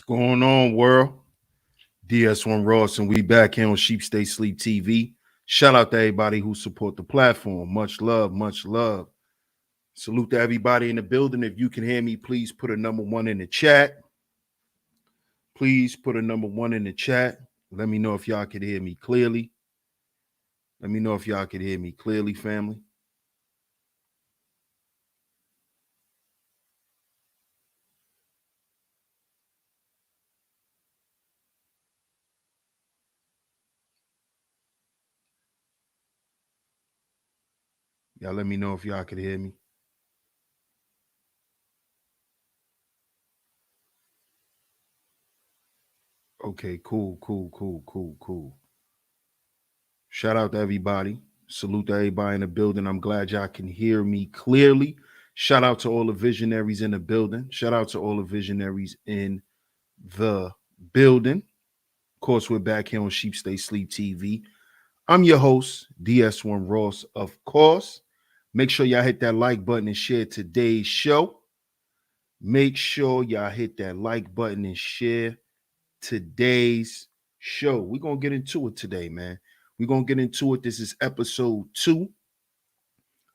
Going on, world? DS1 Ross, and we back here on Sheep Stay Sleep TV. Shout out to everybody who support the platform. Much love, much love. Salute to everybody in the building. If you can hear me, please put a number 1 in the chat. Please put a number 1 in the chat. Let me know if y'all could hear me clearly. Let me know if y'all could hear me clearly, family. Y'all let me know if y'all could hear me. Okay, cool. Shout out to everybody. Salute to everybody in the building. I'm glad y'all can hear me clearly. Shout out to all the visionaries in the building. Shout out to all the visionaries in the building. Of course, we're back here on Sheep Stay Sleep TV. I'm your host, DS1 Ross, of course. Make sure y'all hit that like button and share today's show. Make sure y'all hit that like button and share today's show. We're going to get into it today, man. We're going to get into it. This is episode 2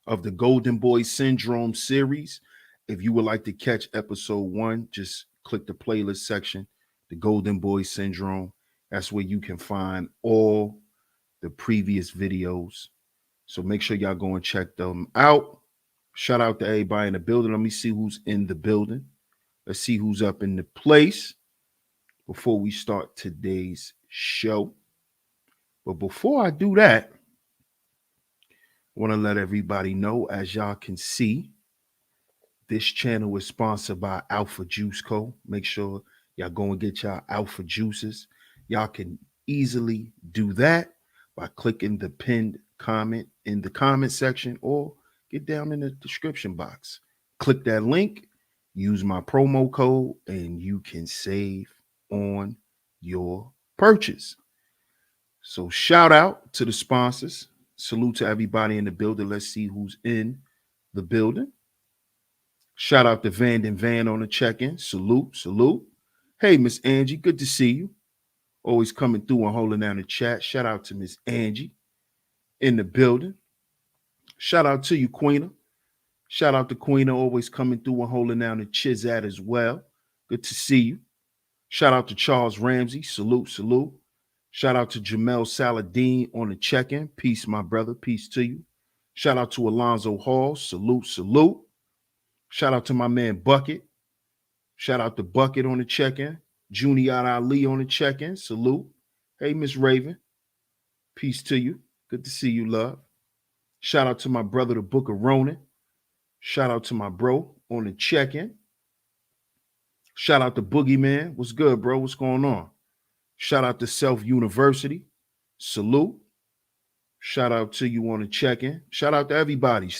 of the Golden Boy Syndrome series. If you would like to catch episode 1, just click the playlist section, the Golden Boy Syndrome. That's where you can find all the previous videos. So make sure y'all go and check them out. Shout out to everybody in the building. Let me see who's in the building. Let's see who's up in the place before we start today's show. But before I do that, I want to let everybody know, as y'all can see, this channel is sponsored by Alpha Juice Co. Make sure y'all go and get y'all Alpha Juices. Y'all can easily do that by clicking the pinned comment in the comment section or get down in the description box. Click that link, use my promo code, and you can save on your purchase. So shout out to the sponsors. Salute to everybody in the building. Let's see who's in the building. Shout out to Van on the check-in. Salute. Hey, Miss Angie, good to see you. Always coming through and holding down the chat. Shout out to Miss Angie in the building. Shout out to you, Queena. Shout out to Queena, always coming through and holding down the chizat as well. Good to see you. Shout out to Charles Ramsey. Salute. Shout out to Jamel Saladin on the check-in. Peace, my brother. Peace to you. Shout out to Alonzo Hall. Salute. Shout out to my man Bucket. Shout out to Bucket on the check-in. Junior Ali on the check-in. Salute. Hey, Miss Raven. Peace to you. Good to see you, love. Shout out to my brother, the Book of Ronan. Shout out to my bro on the check-in. Shout out to Boogeyman. What's good, bro? What's going on? Shout out to Self University. Salute. Shout out to you on the check-in. Shout out to everybody.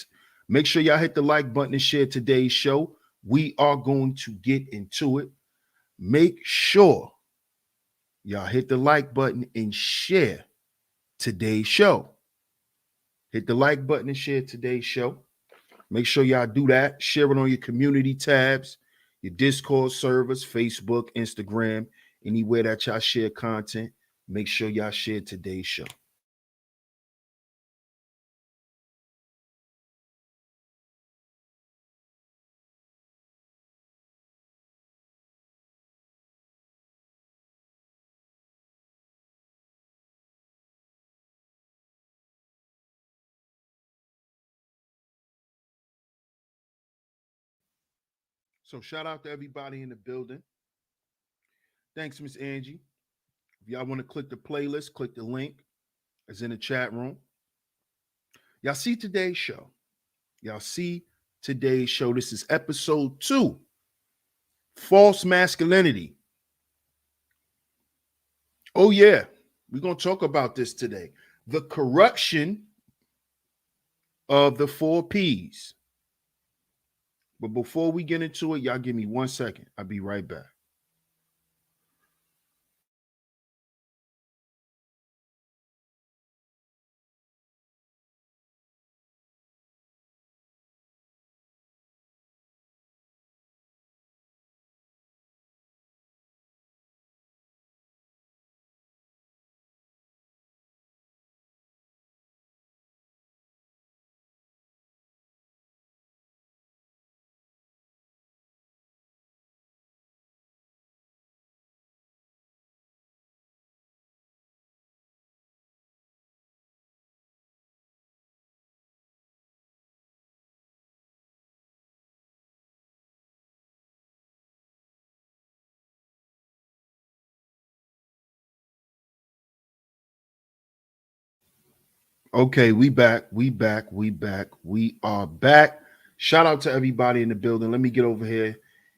Make sure y'all hit the like button and share today's show. We are going to get into it. Make sure y'all hit the like button and share today's show. Hit the like button and share today's show. Make sure y'all do that. Share it on your community tabs, your Discord servers, Facebook, Instagram, anywhere that y'all share content. Make sure y'all share today's show. So shout out to everybody in the building. Thanks, Miss Angie. If y'all want to click the playlist, click the link. It's in the chat room. Y'all see today's show. This is episode 2. False masculinity. Oh, yeah. We're going to talk about this today. The corruption of the 4P's. But before we get into it, y'all give me 1 second. I'll be right back. Okay, we back. We are back. Shout out to everybody in the building. Let me get over here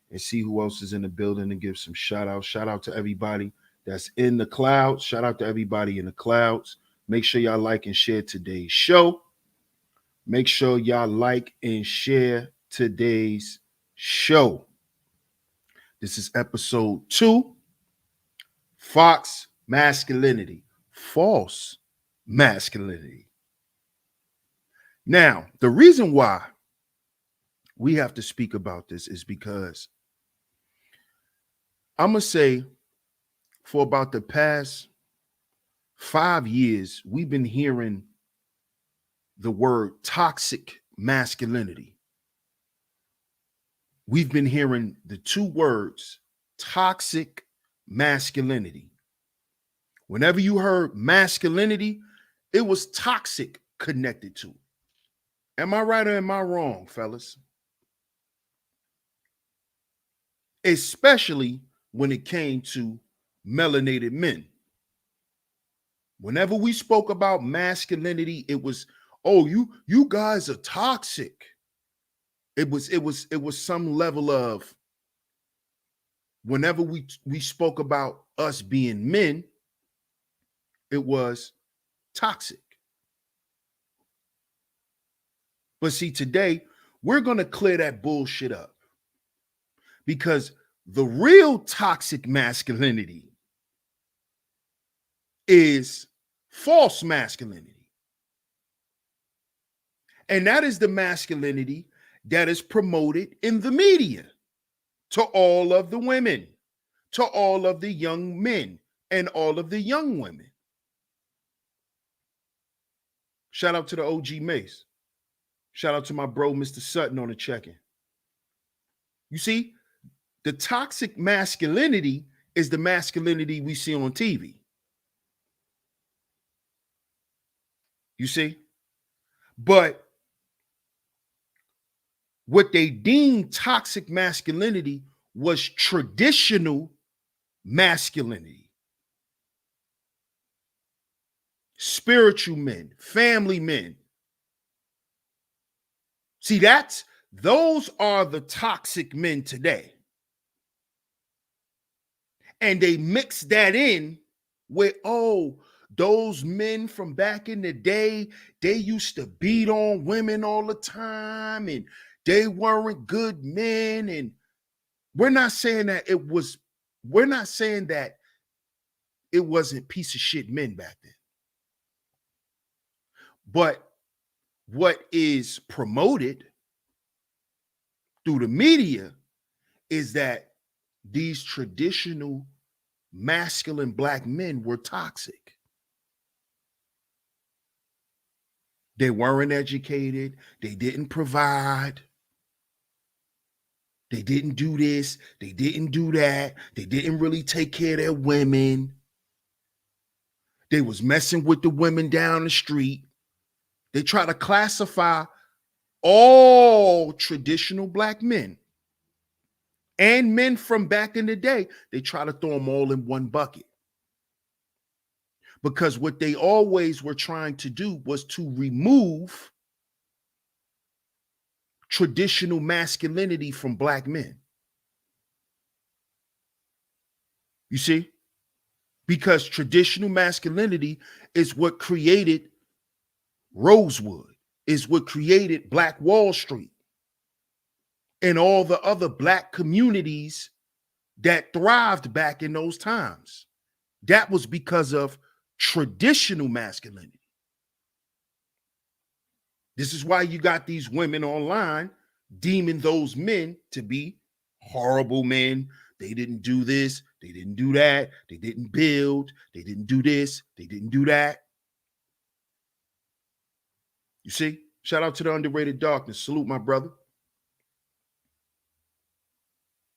and see who else is in the building and give some shout outs. Shout out to everybody that's in the clouds. Shout out to everybody in the clouds. Make sure y'all like and share today's show. Make sure y'all like and share today's show. This is Ep.2, Fox Masculinity, False Masculinity. Now, the reason why we have to speak about this is because I'm going to say for about the past 5 years, we've been hearing the word toxic masculinity. We've been hearing the two words toxic masculinity. Whenever you heard masculinity, it was toxic connected to. Am I right or am I wrong, fellas? Especially when it came to melanated men. Whenever we spoke about masculinity, it was, oh, you guys are toxic. It was some level of, whenever we spoke about us being men, it was toxic. But see, today we're going to clear that bullshit up, because the real toxic masculinity is false masculinity. And that is the masculinity that is promoted in the media to all of the women, to all of the young men, and all of the young women. Shout out to the OG Mace. Shout out to my bro, Mr. Sutton, on the check-in. You see, the toxic masculinity is the masculinity we see on TV. You see? But what they deemed toxic masculinity was traditional masculinity. Spiritual men, family men. See, those are the toxic men today. And they mix that in with, oh, those men from back in the day, they used to beat on women all the time and they weren't good men. And we're not saying that it wasn't piece of shit men back then. But what is promoted through the media is that these traditional masculine black men were toxic. They weren't educated. They didn't provide. They didn't do this. They didn't do that. They didn't really take care of their women. They was messing with the women down the street. They try to classify all traditional black men and men from back in the day. They try to throw them all in one bucket. Because what they always were trying to do was to remove traditional masculinity from black men. You see? Because traditional masculinity is what created Rosewood, is what created Black Wall Street and all the other black communities that thrived back in those times. That was because of traditional masculinity. This is why you got these women online deeming those men to be horrible men. They didn't do this. They didn't do that. They didn't build. They didn't do this. They didn't do that. You see? Shout out to the underrated darkness. Salute, my brother.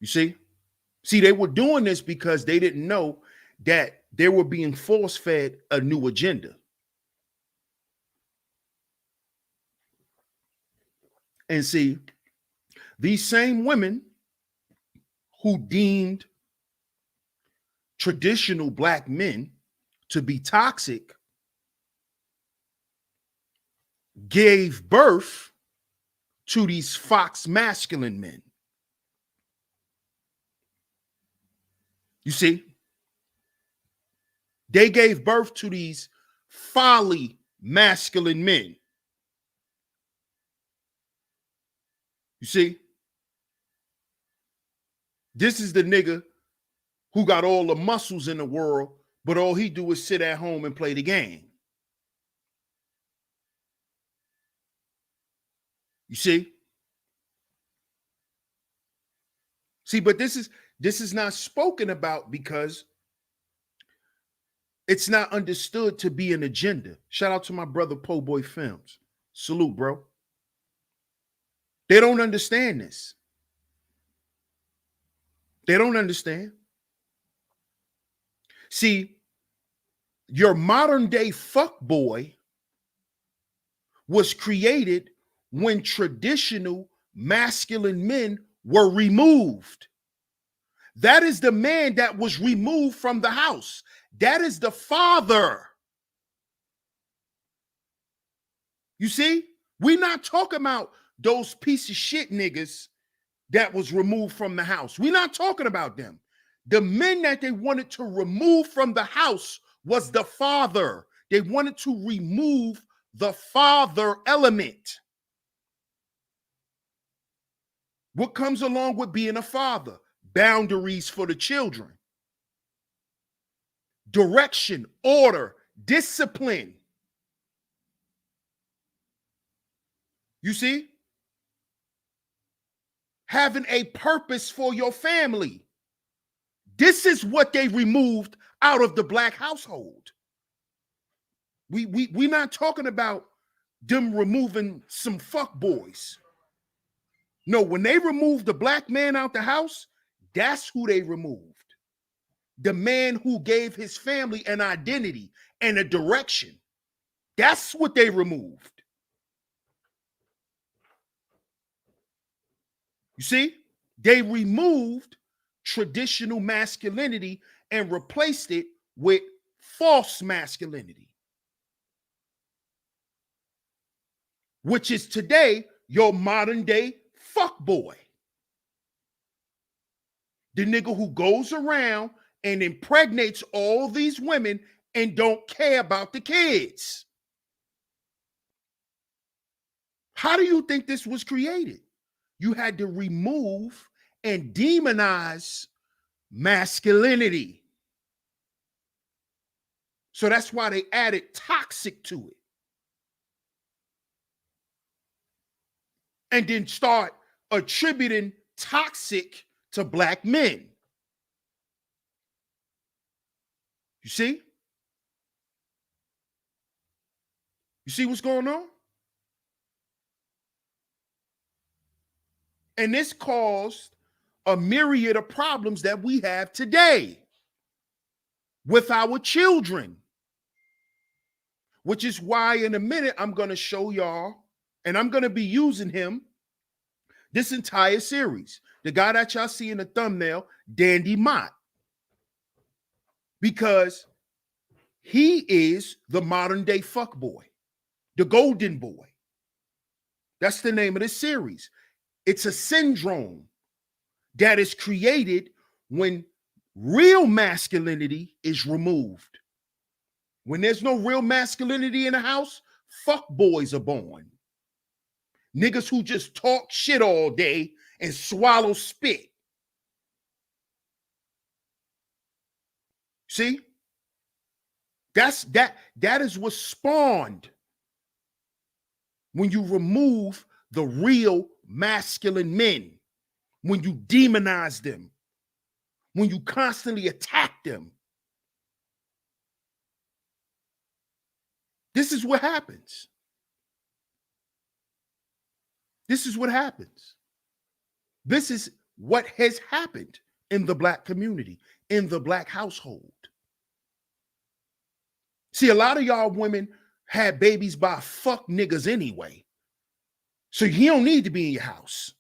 You see? See, they were doing this because they didn't know that they were being force-fed a new agenda. And see, these same women who deemed traditional black men to be toxic gave birth to these fox masculine men. You see? They gave birth to these folly masculine men. You see? This is the nigga who got all the muscles in the world, but all he do is sit at home and play the game. You see? See, but this is not spoken about because it's not understood to be an agenda. Shout out to my brother Po Boy Films. Salute, bro. They don't understand this. They don't understand. See, your modern day fuckboy was created when traditional masculine men were removed. That is the man that was removed from the house. That is the father. You see, we're not talking about those piece of shit niggas that was removed from the house. We're not talking about them. The men that they wanted to remove from the house was the father. They wanted to remove the father element. What comes along with being a father? Boundaries for the children. Direction, order, discipline. You see? Having a purpose for your family. This is what they removed out of the black household. We're not talking about them removing some fuck boys. No, when they removed the black man out the house, that's who they removed. The man who gave his family an identity and a direction. That's what they removed. You see, they removed traditional masculinity and replaced it with false masculinity, which is today your modern day fuckboy. The nigga who goes around and impregnates all these women and don't care about the kids. How do you think this was created? You had to remove and demonize masculinity. So that's why they added toxic to it. And then start attributing toxic to black men. You see? You see what's going on? And this caused a myriad of problems that we have today with our children, which is why in a minute I'm going to show y'all, and I'm going to be using him this entire series. The guy that y'all see in the thumbnail, Dandy Mott, because he is the modern day fuckboy, the golden boy. That's the name of this series. It's a syndrome that is created when real masculinity is removed. When there's no real masculinity in the house, fuck boys are born. Niggas who just talk shit all day and swallow spit. See? That is what spawned when you remove the real masculine men, when you demonize them, when you constantly attack them. This is what happens. This is what happens. This is what has happened in the black community, in the black household. See, a lot of y'all women had babies by fuck niggas anyway. So he don't need to be in your house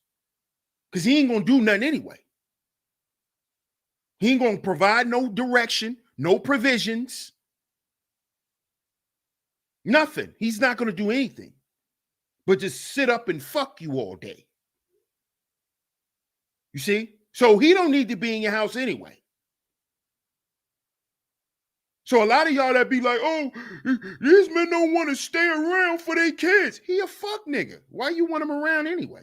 because he ain't going to do nothing anyway. He ain't going to provide no direction, no provisions, nothing. He's not going to do anything. but just sit up and fuck you all day. You see? So he don't need to be in your house anyway. So a lot of y'all that be like, oh, these men don't want to stay around for their kids. He a fuck nigga. Why you want him around anyway?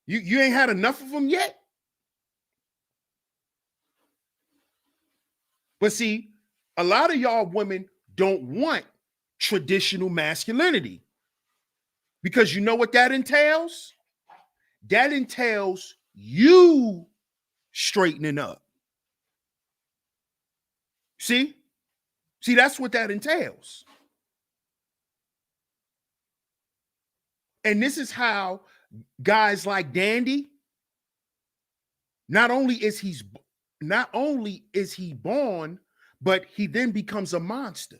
You ain't had enough of them yet? But see, a lot of y'all women don't want traditional masculinity. Because you know what that entails? That entails you straightening up. See? See, that's what that entails. And this is how guys like Dandy, not only is he born, but he then becomes a monster.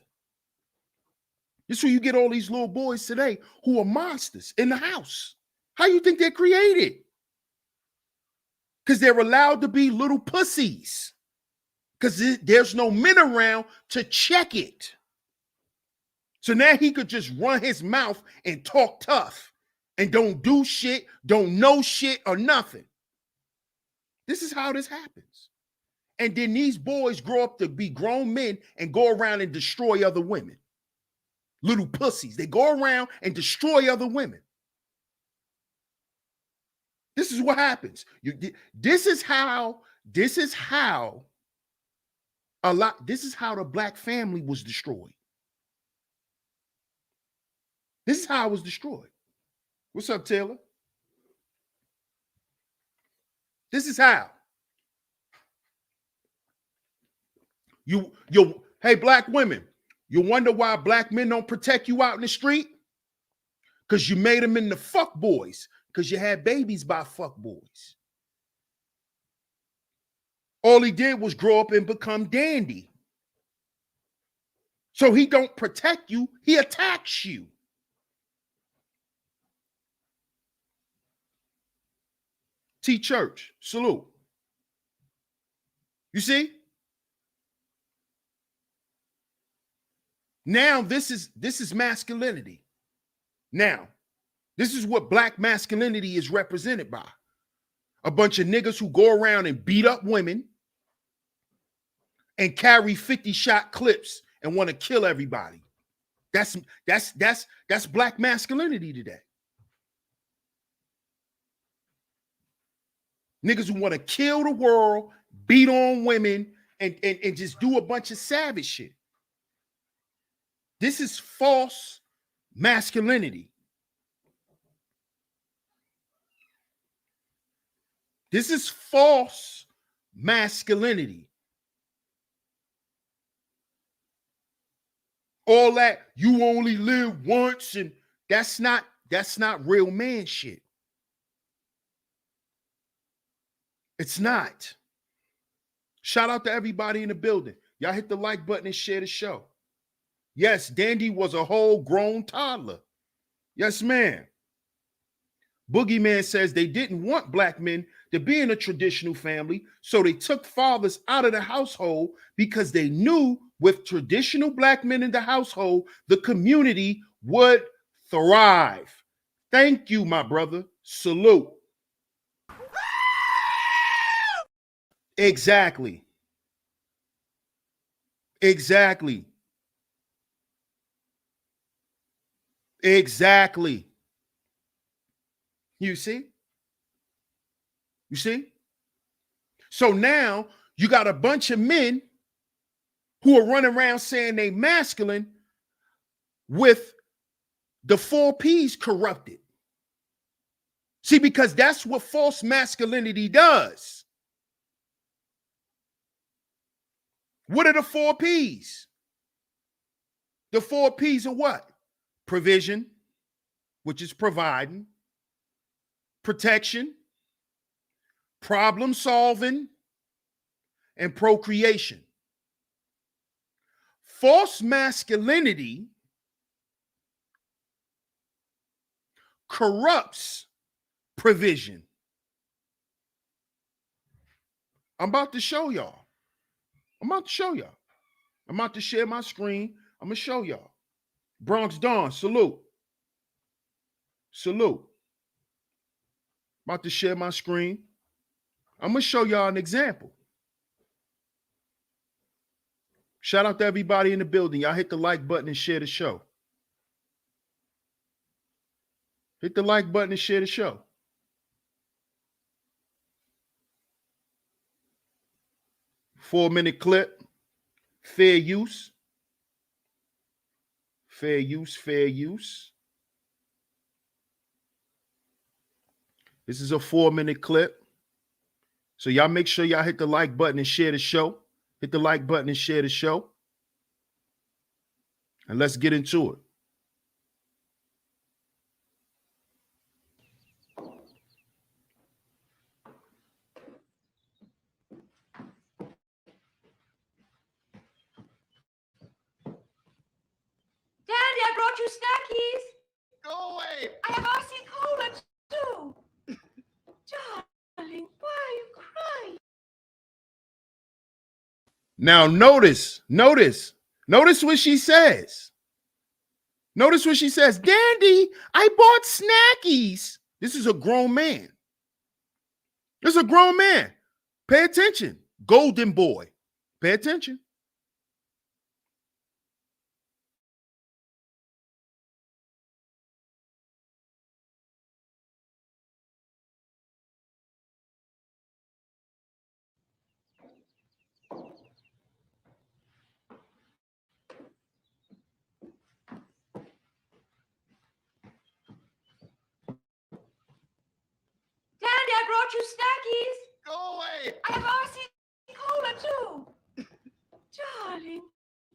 This is where you get all these little boys today who are monsters in the house. How you think they're created? Because they're allowed to be little pussies. Because there's no men around to check it. So now he could just run his mouth and talk tough and don't do shit, don't know shit or nothing. This is how this happens. And then these boys grow up to be grown men and go around and destroy other women. Little pussies. They go around and destroy other women. This is what happens. This is how the black family was destroyed. This is how it was destroyed. What's up, Taylor? This is how. Hey, black women, you wonder why black men don't protect you out in the street? Because you made them into fuck boys. Because you had babies by fuck boys. All he did was grow up and become Dandy. So he don't protect you, he attacks you. T Church, salute. You see? Now this is masculinity. Now, this is what black masculinity is represented by. A bunch of niggas who go around and beat up women and carry 50-shot clips and want to kill everybody. That's black masculinity today. Niggas who want to kill the world, beat on women, and just do a bunch of savage shit. This is false masculinity. This is false masculinity. All that you only live once, and that's not real man shit. It's not. Shout out to everybody in the building. Y'all hit the like button and share the show. Yes, Dandy was a whole grown toddler. Yes, ma'am. Boogeyman says they didn't want black men to be in a traditional family, so they took fathers out of the household because they knew with traditional black men in the household, the community would thrive. Thank you, my brother. Salute. Exactly. Exactly. Exactly. You see? You see? So now you got a bunch of men who are running around saying they masculine with the 4P's corrupted. See, because that's what false masculinity does. What are the 4P's? The 4P's are what? Provision, which is providing, protection, problem solving, and procreation. False masculinity corrupts provision. I'm about to show y'all. I'm about to share my screen. I'm going to show y'all. Bronx Dawn, salute. Salute. About to share my screen. I'm going to show y'all an example. Shout out to everybody in the building. Y'all hit the like button and share the show. Hit the like button and share the show. Four-minute clip. Fair use. Fair use, fair use. This is a 4-minute clip. So y'all make sure y'all hit the like button and share the show. Hit the like button and share the show. And let's get into it. Daddy, I brought you snackies. Go away. I have RC Cola, too. Darling, why are you crying? Now notice what she says. Notice what she says. Dandy, I bought snackies. This is a grown man. This is a grown man. Pay attention. Golden boy. Pay attention. Daddy, I brought you snackies. Go away. I have RC Cola, too. Darling,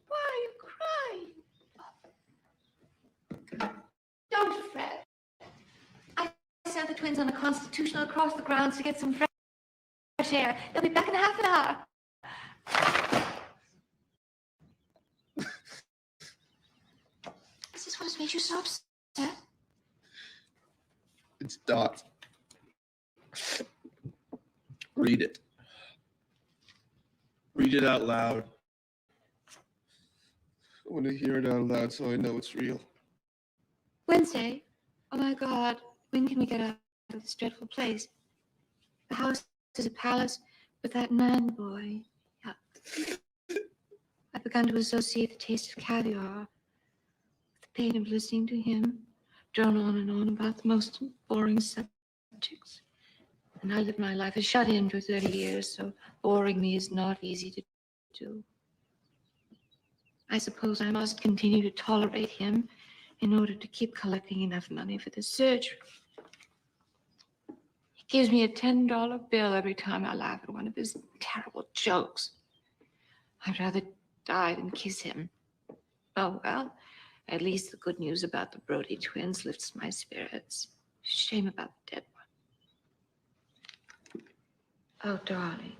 why are you crying? Don't fret. I sent the twins on a constitutional across the grounds to get some fresh air. They'll be back in half an hour. Is this what has made you so upset? It's Dot. Read it. Read it out loud. I want to hear it out loud so I know it's real. Wednesday? Oh my God, when can we get out of this dreadful place? The house is a palace with that man boy. Yuck. I've begun to associate the taste of caviar with the pain of listening to him drone on and on about the most boring subjects. And I live my life as shut in for 30 years, so boring me is not easy to do. I suppose I must continue to tolerate him in order to keep collecting enough money for the surgery. He gives me a $10 bill every time I laugh at one of his terrible jokes. I'd rather die than kiss him. Oh, well, at least the good news about the Brody twins lifts my spirits. Shame about the dead one. Oh, darling.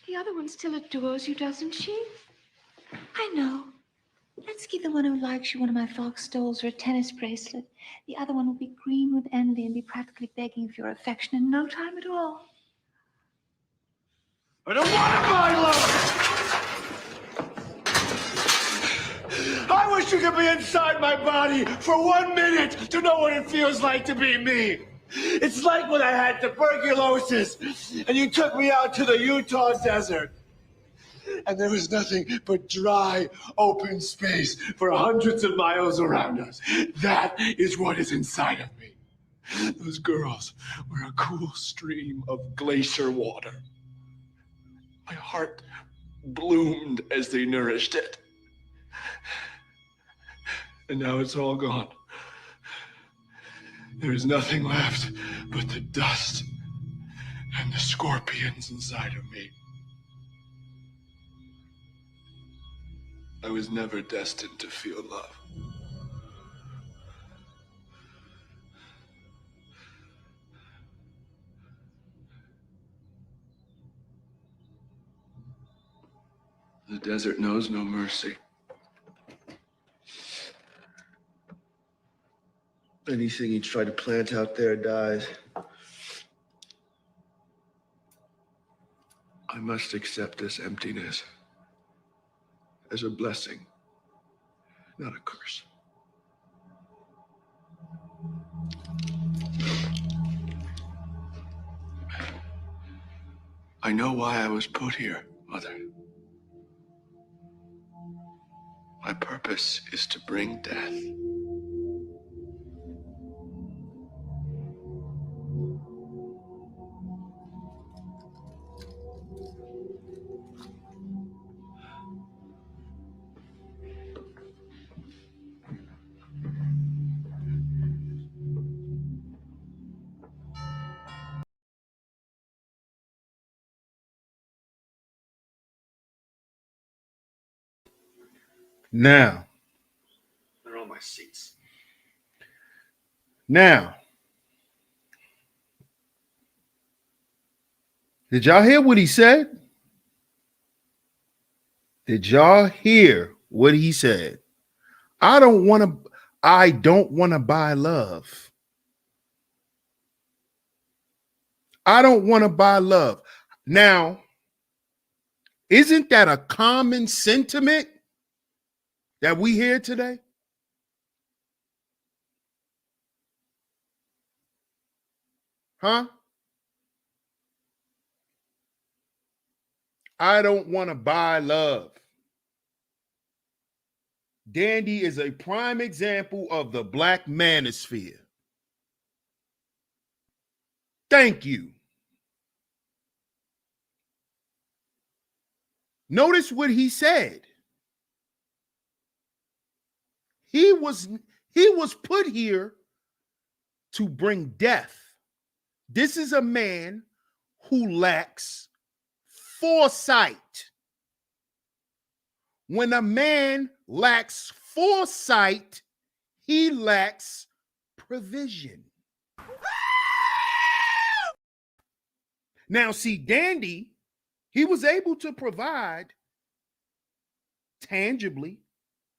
The other one still adores you, doesn't she? I know. Let's give the one who likes you one of my fox stoles or a tennis bracelet. The other one will be green with envy and be practically begging for your affection in no time at all. I don't want my love! I wish you could be inside my body for 1 minute to know what it feels like to be me. It's like when I had tuberculosis and you took me out to the Utah desert. And there was nothing but dry, open space for hundreds of miles around us. That is what is inside of me. Those girls were a cool stream of glacier water. My heart bloomed as they nourished it. And now it's all gone. There is nothing left but the dust and the scorpions inside of me. I was never destined to feel love. The desert knows no mercy. Anything you try to plant out there dies. I must accept this emptiness as a blessing Not a curse. I know why I was put here, Mother. My purpose is to bring death. Now, They're on my seats. now, did y'all hear what he said? Did y'all hear what he said? I don't want to buy love. I don't want to buy love. Now, isn't that a common sentiment that we hear today? Huh? I don't want to buy love. Dandy is a prime example of the black manosphere. Thank you. Notice what he said. He was put here to bring death. This is a man who lacks foresight. When a man lacks foresight, he lacks provision. Now, see, Dandy, he was able to provide tangibly.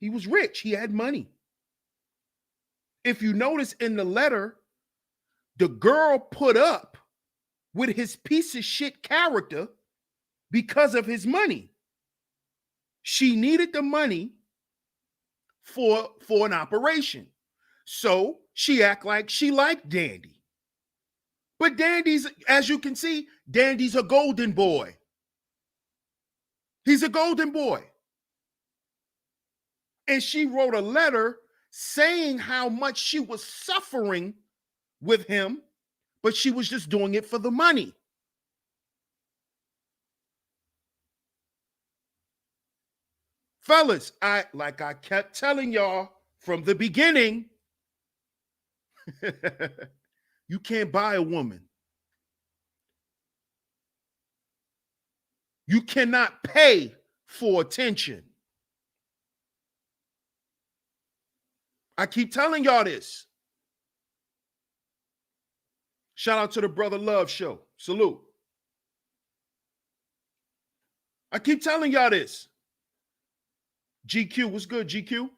He was rich. He had money. If you notice in the letter, the girl put up with his piece of shit character because of his money. She needed the money for an operation. So she act like she liked Dandy. But Dandy's, as you can see, Dandy's a golden boy. He's a golden boy. And she wrote a letter saying how much she was suffering with him, but she was just doing it for the money. Fellas, I kept telling y'all from the beginning, you can't buy a woman. You cannot pay for attention. I keep telling y'all this. Shout out to the Brother Love Show. Salute. I keep telling y'all this. GQ, what's good, GQ?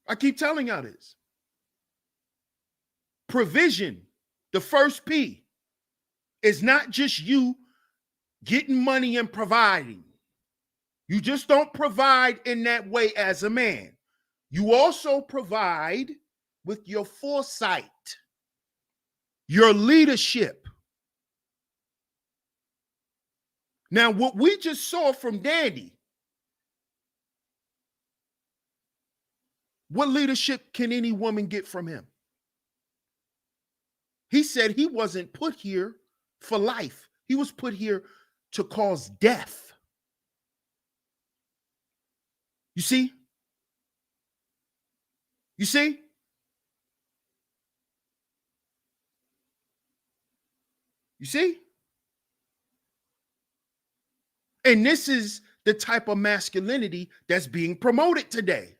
I keep telling y'all this. Provision, the first P, is not just you getting money and providing. You just don't provide in that way as a man. You also provide with your foresight, your leadership. Now, what we just saw from Dandy, what leadership can any woman get from him? He said he wasn't put here for life. He was put here to cause death. You see? You see? You see? And this is the type of masculinity that's being promoted today.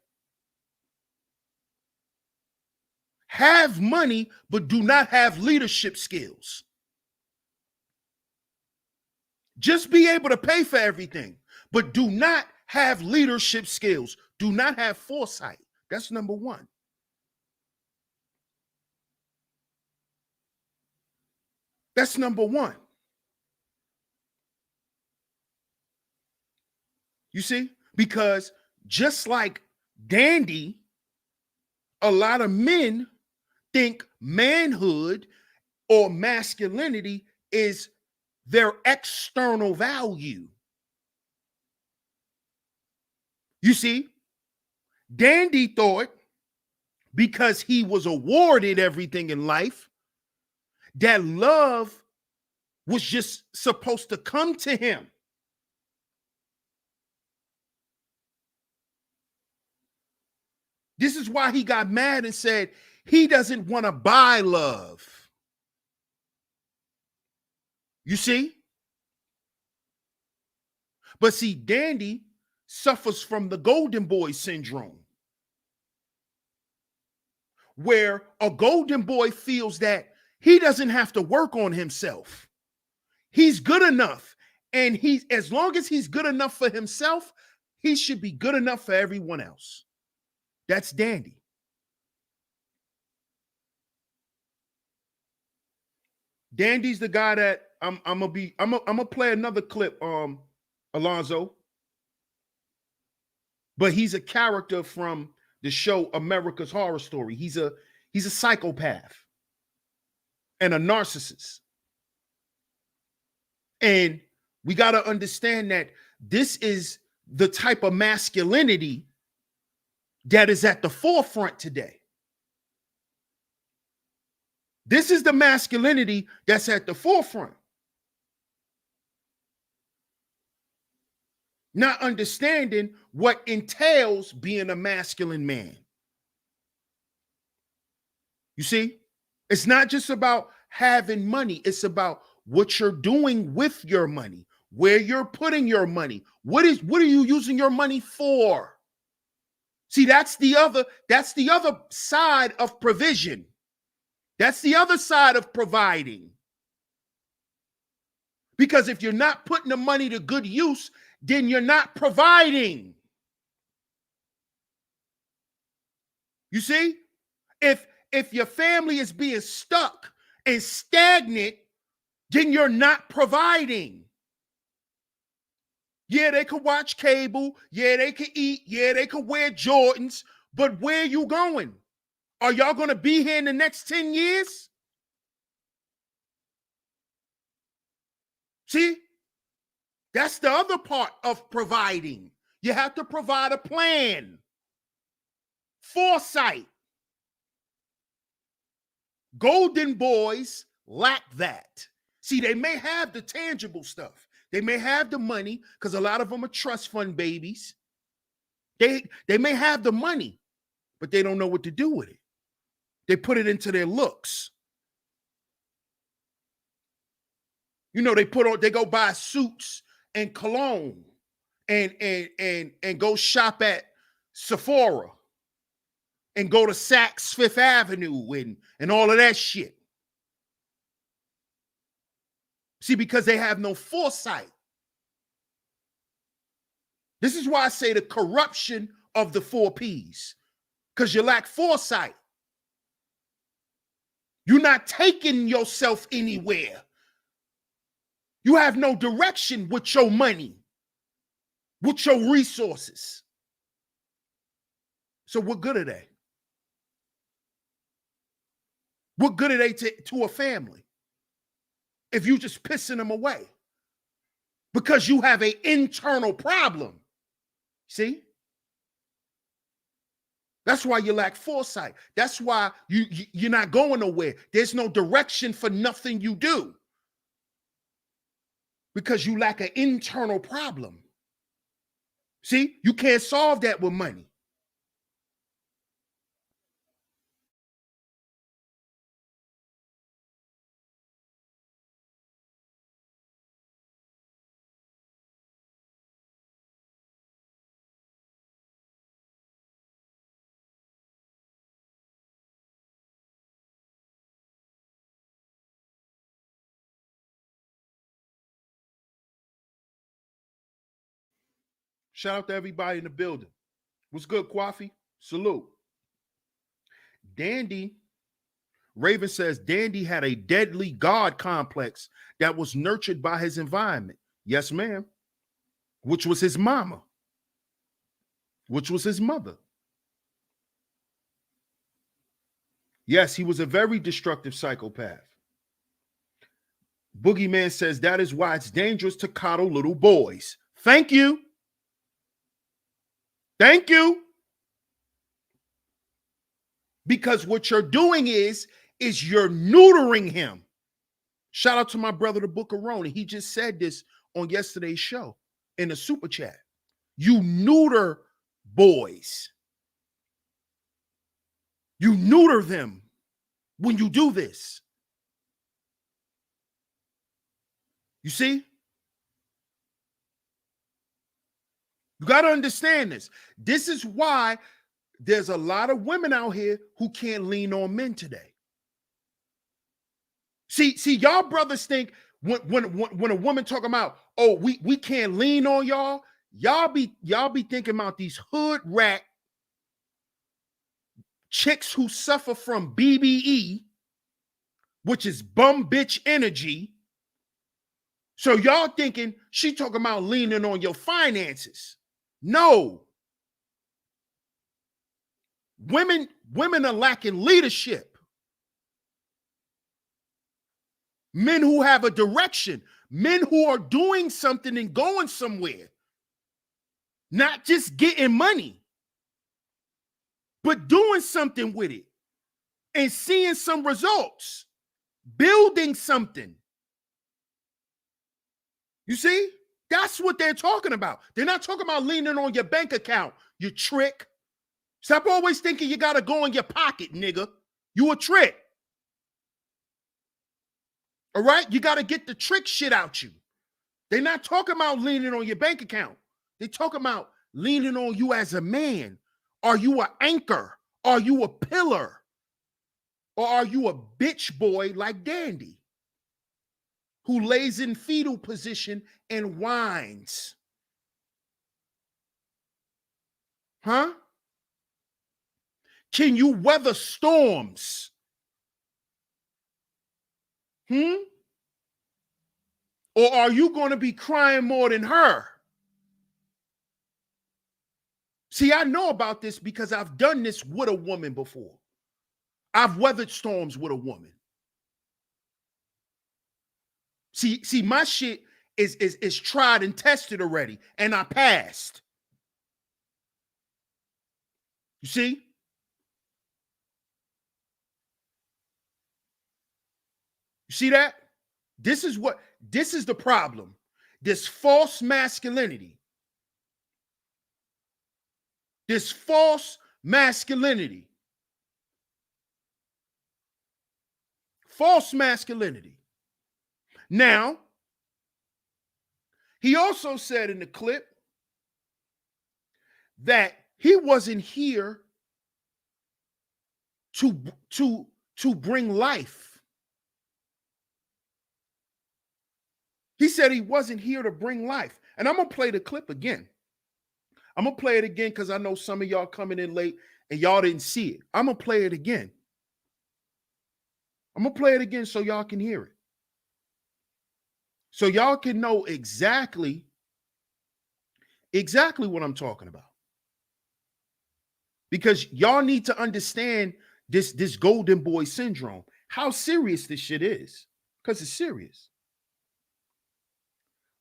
Have money, but do not have leadership skills. Just be able to pay for everything, but do not have leadership skills. Do not have foresight. That's number one. That's number one. You see? Because just like dandy, a lot of men think manhood or masculinity is their external value. You see, dandy thought because he was awarded everything in life that love was just supposed to come to him. This is why he got mad and said he doesn't want to buy love. You see? But see, dandy suffers from the golden boy syndrome, where a golden boy feels that he doesn't have to work on himself. He's good enough. And as long as he's good enough for himself, he should be good enough for everyone else. That's dandy. Dandy's the guy that I'm gonna play another clip, Alonzo. But he's a character from the show America's Horror Story. He's a psychopath and a narcissist. And we got to understand that this is the type of masculinity that is at the forefront today. This is the masculinity that's at the forefront. Not understanding what entails being a masculine man. You see, it's not just about having money. It's about what you're doing with your money, where you're putting your money. What are you using your money for? See, that's the other side of provision. That's the other side of providing. Because if you're not putting the money to good use, then you're not providing. You see? If your family is being stuck and stagnant, then you're not providing. Yeah, they could watch cable. Yeah, they could eat. Yeah, they could wear Jordans. But where are you going? Are y'all going to be here in the next 10 years? See? That's the other part of providing. You have to provide a plan. Foresight. Golden boys lack that. See, they may have the tangible stuff. They may have the money, because a lot of them are trust fund babies. They may have the money, but they don't know what to do with it. They put it into their looks. You know, they go buy suits and cologne and go shop at Sephora and go to Saks Fifth Avenue and all of that shit. See, because they have no foresight. This is why I say the corruption of the 4P's, because you lack foresight. You're not taking yourself anywhere. You have no direction with your money, with your resources. So what good are they? What good are they to a family if you just pissing them away? Because you have an internal problem. See? That's why you lack foresight. That's why you're not going nowhere. There's no direction for nothing you do. Because you lack an internal problem. See? You can't solve that with money. Shout out to everybody in the building. What's good, Kwafi? Salute. Dandy, Raven says, Dandy had a deadly God complex that was nurtured by his environment. Yes, ma'am. Which was his mama. which was his mother. Yes, he was a very destructive psychopath. Boogeyman says that is why it's dangerous to coddle little boys. Thank you. Thank you. Because what you're doing is you're neutering him. Shout out to my brother, the Book of Rona. He just said this on yesterday's show in the super chat. You neuter boys. You neuter them when you do this. You see? You got to understand this. This is why there's a lot of women out here who can't lean on men today. See, y'all brothers think when a woman talking about, oh, we can't lean on y'all be thinking about these hood rat chicks who suffer from BBE, which is bum bitch energy. So y'all thinking she talking about leaning on your finances. No. Women are lacking leadership. Men who have a direction. Men who are doing something and going somewhere. Not just getting money, but doing something with it and seeing some results. Building something. You see? That's what they're talking about. They're not talking about leaning on your bank account, you trick. Stop always thinking you got to go in your pocket, nigga. You a trick. All right? You got to get the trick shit out you. They're not talking about leaning on your bank account. They're talking about leaning on you as a man. Are you an anchor? Are you a pillar? Or are you a bitch boy like Dandy, who lays in fetal position and whines? Huh? Can you weather storms? Or are you going to be crying more than her? See, I know about this because I've done this with a woman before. I've weathered storms with a woman. See, my shit is tried and tested already, and I passed. You see? You see that? This is the problem. This false masculinity. This false masculinity. False masculinity. Now, he also said in the clip that he wasn't here to bring life. He said he wasn't here to bring life. And I'm going to play the clip again. I'm going to play it again because I know some of y'all coming in late and y'all didn't see it. I'm going to play it again. I'm going to play it again so y'all can hear it. So y'all can know exactly what I'm talking about. Because y'all need to understand this golden boy syndrome, how serious this shit is, because it's serious.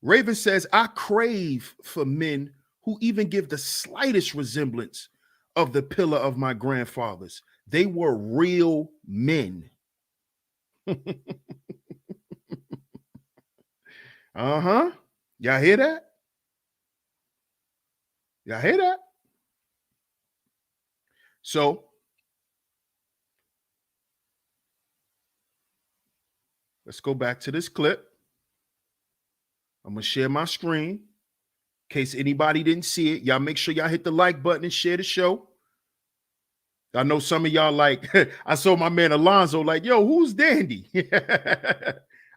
Raven says, I crave for men who even give the slightest resemblance of the pillar of my grandfathers. They were real men. Uh-huh. Y'all hear that? Y'all hear that? So, let's go back to this clip. I'm going to share my screen in case anybody didn't see it. Y'all make sure y'all hit the like button and share the show. I know some of y'all like, I saw my man Alonzo like, yo, who's Dandy?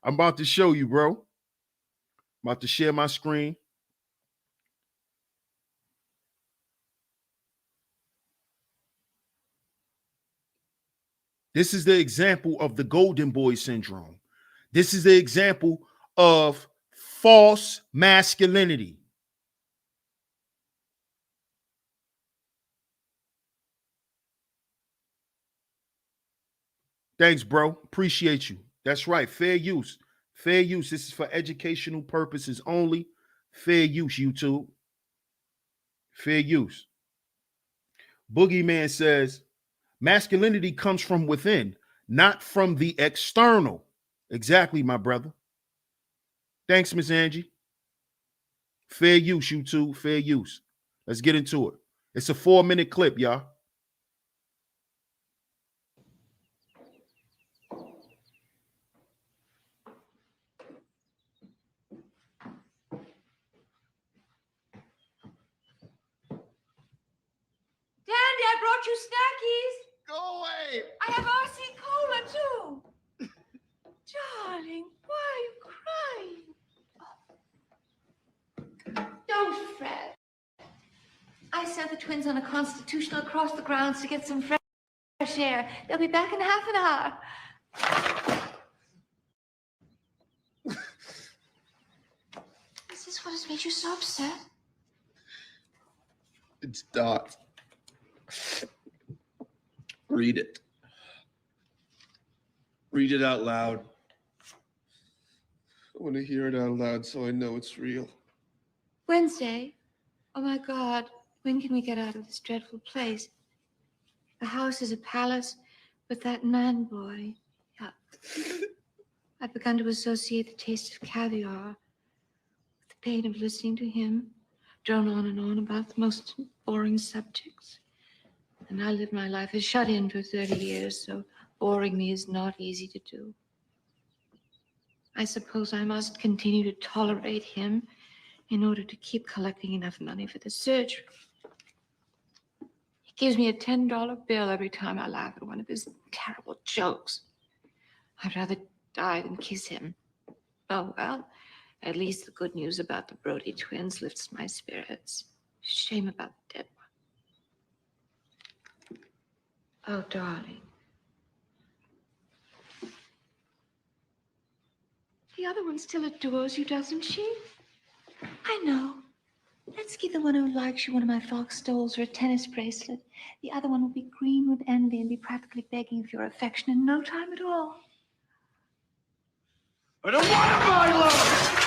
I'm about to show you, bro. I'm about to share my screen. This is the example of the golden boy syndrome. This is the example of false masculinity. Thanks, bro. Appreciate you. That's right. Fair use. Fair use. This is for educational purposes only. Fair use, YouTube. Fair use. Boogeyman says, masculinity comes from within, not from the external. Exactly, my brother. Thanks, Miss Angie. Fair use, YouTube. Fair use. Let's get into it. It's a 4-minute clip, y'all. Dandy, I brought you snackies. Go away! I have RC Cola, too. Darling, why are you crying? Don't fret. I sent the twins on a constitutional across the grounds to get some fresh air. They'll be back in half an hour. Is this what has made you so upset? It's Dot. Read it. Read it out loud. I want to hear it out loud so I know it's real. Wednesday? Oh my God, when can we get out of this dreadful place? The house is a palace, but that man boy, yeah. I've begun to associate the taste of caviar with the pain of listening to him drone on and on about the most boring subjects. And I lived my life as shut in for 30 years, so boring me is not easy to do. I suppose I must continue to tolerate him in order to keep collecting enough money for the surgery. He gives me a $10 bill every time I laugh at one of his terrible jokes. I'd rather die than kiss him. Oh, well, at least the good news about the Brody twins lifts my spirits. Shame about the dead one. Oh, darling. The other one still adores you, doesn't she? I know. Let's give the one who likes you one of my fox stoles or a tennis bracelet. The other one will be green with envy and be practically begging for your affection in no time at all. I don't want my love!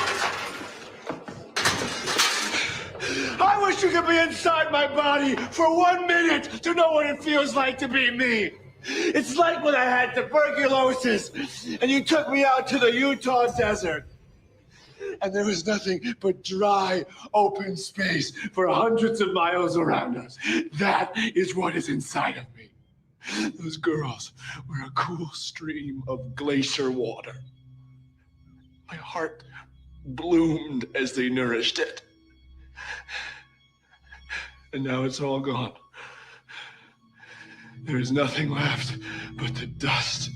I wish you could be inside my body for 1 minute to know what it feels like to be me. It's like when I had tuberculosis and you took me out to the Utah desert. And there was nothing but dry, open space for hundreds of miles around us. That is what is inside of me. Those girls were a cool stream of glacier water. My heart bloomed as they nourished it. And now it's all gone. There is nothing left but the dust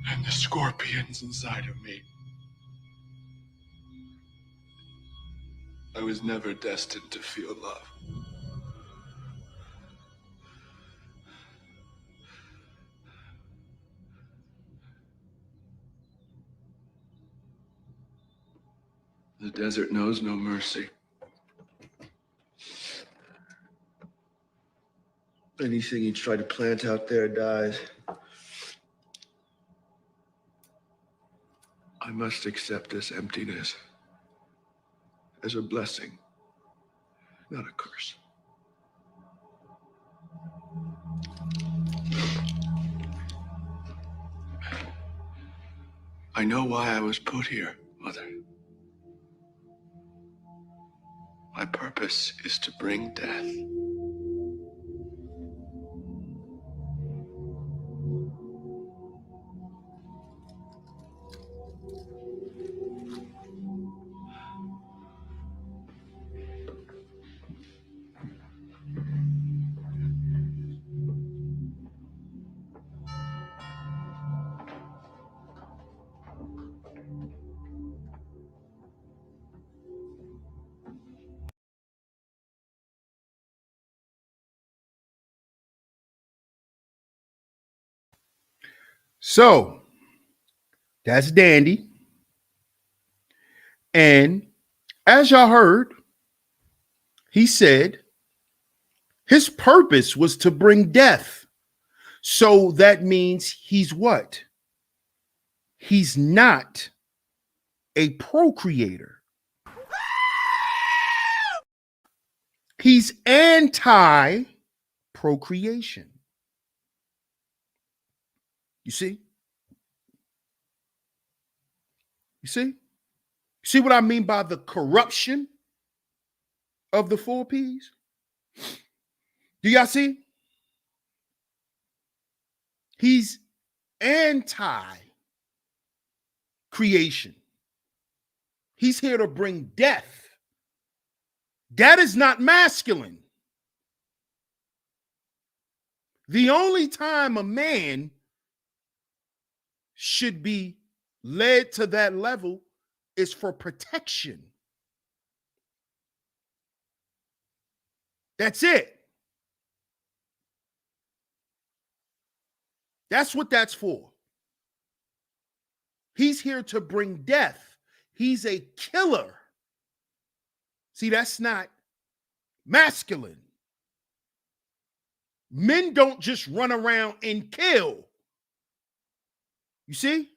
and the scorpions inside of me. I was never destined to feel love. The desert knows no mercy. Anything you try to plant out there dies. I must accept this emptiness as a blessing, not a curse. I know why I was put here, Mother. My purpose is to bring death. So that's Dandy. And as y'all heard, he said his purpose was to bring death. So that means he's what? He's not a procreator. He's anti-procreation. You see? You see? See what I mean by the corruption of the 4P's? Do y'all see? He's anti-creation. He's here to bring death. That is not masculine. The only time a man should be led to that level is for protection. That's it. That's what that's for. He's here to bring death. He's a killer. See, that's not masculine. Men don't just run around and kill. You see?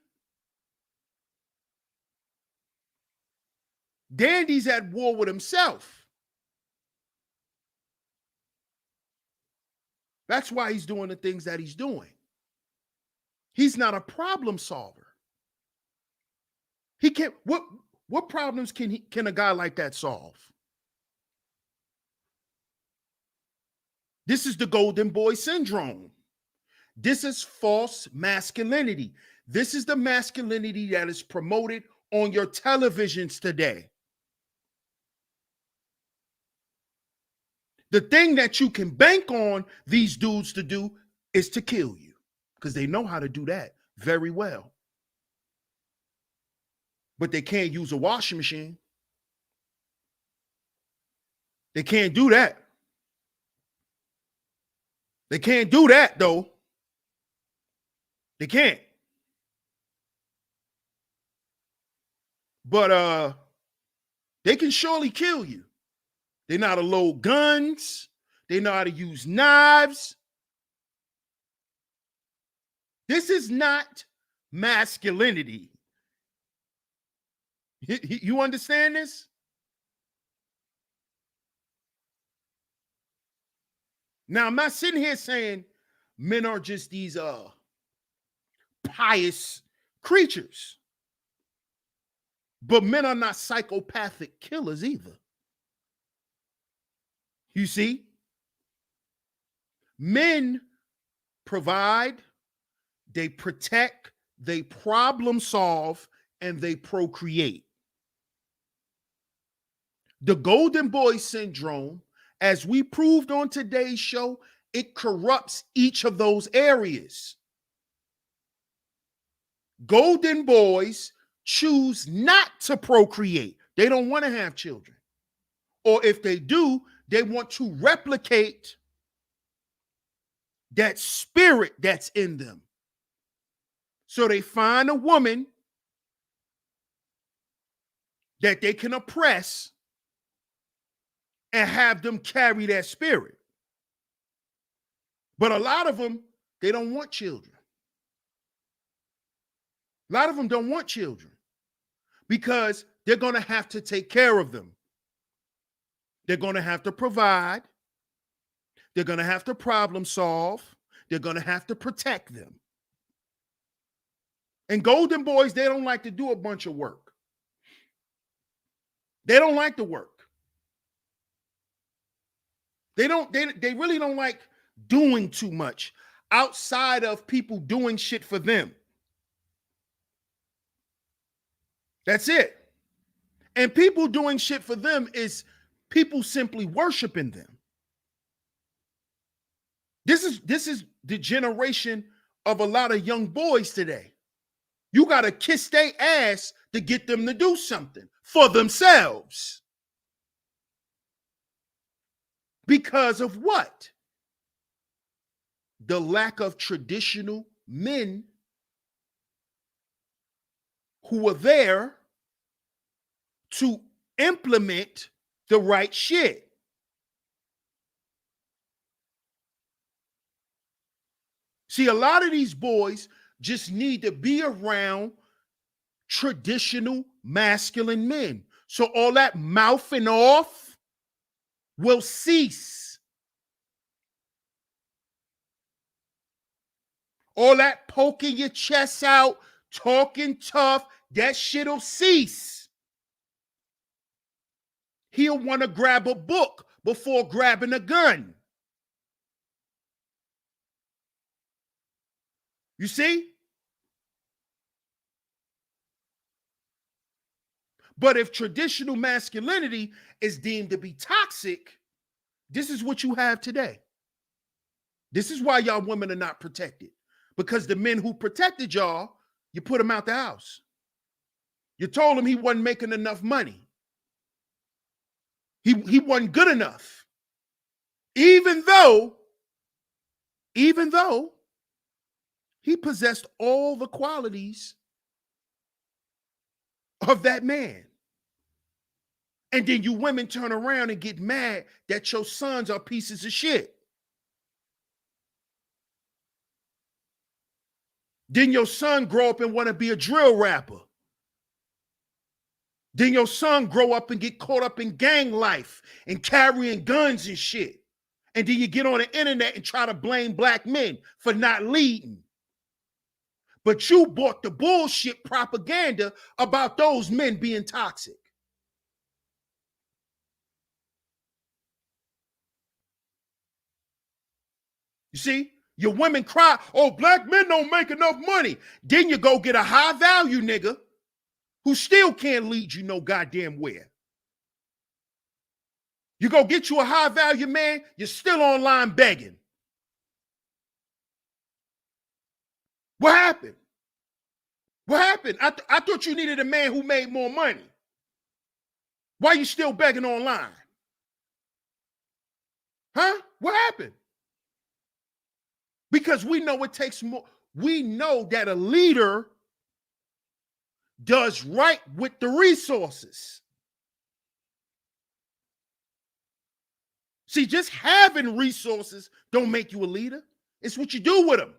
Dandy's at war with himself. That's why he's doing the things that he's doing. He's not a problem solver. He can't. What problems can a guy like that solve? This is the golden boy syndrome. This is false masculinity. This is the masculinity that is promoted on your televisions today. The thing that you can bank on these dudes to do is to kill you, because they know how to do that very well. But they can't use a washing machine. They can't do that. They can't do that, though. They can't. But they can surely kill you. They know how to load guns. They know how to use knives. This is not masculinity. You understand this? Now, I'm not sitting here saying men are just these pious creatures. But men are not psychopathic killers either. You see? Men provide, they protect, they problem solve, and they procreate. The golden boy syndrome, as we proved on today's show, it corrupts each of those areas. Golden boys choose not to procreate. They don't want to have children. Or if they do, they want to replicate that spirit that's in them. So they find a woman that they can oppress and have them carry that spirit. But a lot of them, they don't want children. A lot of them don't want children because they're going to have to take care of them. They're going to have to provide. They're going to have to problem solve. They're going to have to protect them. And golden boys, they don't like to do a bunch of work. They don't like to work. They really don't like doing too much outside of people doing shit for them. That's it. And people doing shit for them is people simply worshiping them. This is the generation of a lot of young boys today. You got to kiss their ass to get them to do something for themselves. Because of what? The lack of traditional men who are there to implement the right shit. See, a lot of these boys just need to be around traditional masculine men. So all that mouthing off will cease. All that poking your chest out, talking tough, that shit'll cease. He'll want to grab a book before grabbing a gun. You see? But if traditional masculinity is deemed to be toxic, this is what you have today. This is why y'all women are not protected. Because the men who protected y'all, you put him out the house. You told him he wasn't making enough money. He wasn't good enough. Even though he possessed all the qualities of that man. And then you women turn around and get mad that your sons are pieces of shit. Then your son grow up and want to be a drill rapper. Then your son grow up and get caught up in gang life and carrying guns and shit. And then you get on the internet and try to blame black men for not leading. But you bought the bullshit propaganda about those men being toxic. You see? Your women cry, oh, black men don't make enough money. Then you go get a high value nigga who still can't lead you no goddamn where. You go get you a high value man, you're still online begging. What happened? What happened? I thought you needed a man who made more money. Why you still begging online? Huh? What happened? Because we know it takes more. We know that a leader does right with the resources. See, just having resources don't make you a leader. It's what you do with them.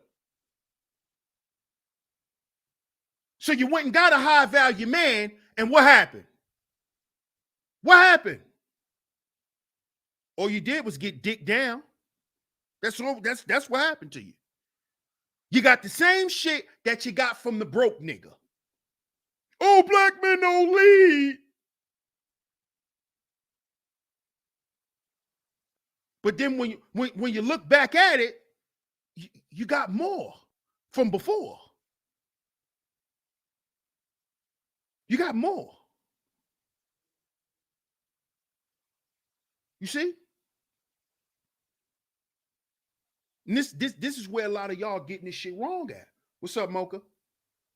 So you went and got a high value man, and what happened? What happened? All you did was get dicked down. That's what happened to you. You got the same shit that you got from the broke nigga. Oh, black men don't lead. But then when you look back at it, you got more from before. You got more. You see? And this is where a lot of y'all getting this shit wrong at. What's up, Mocha?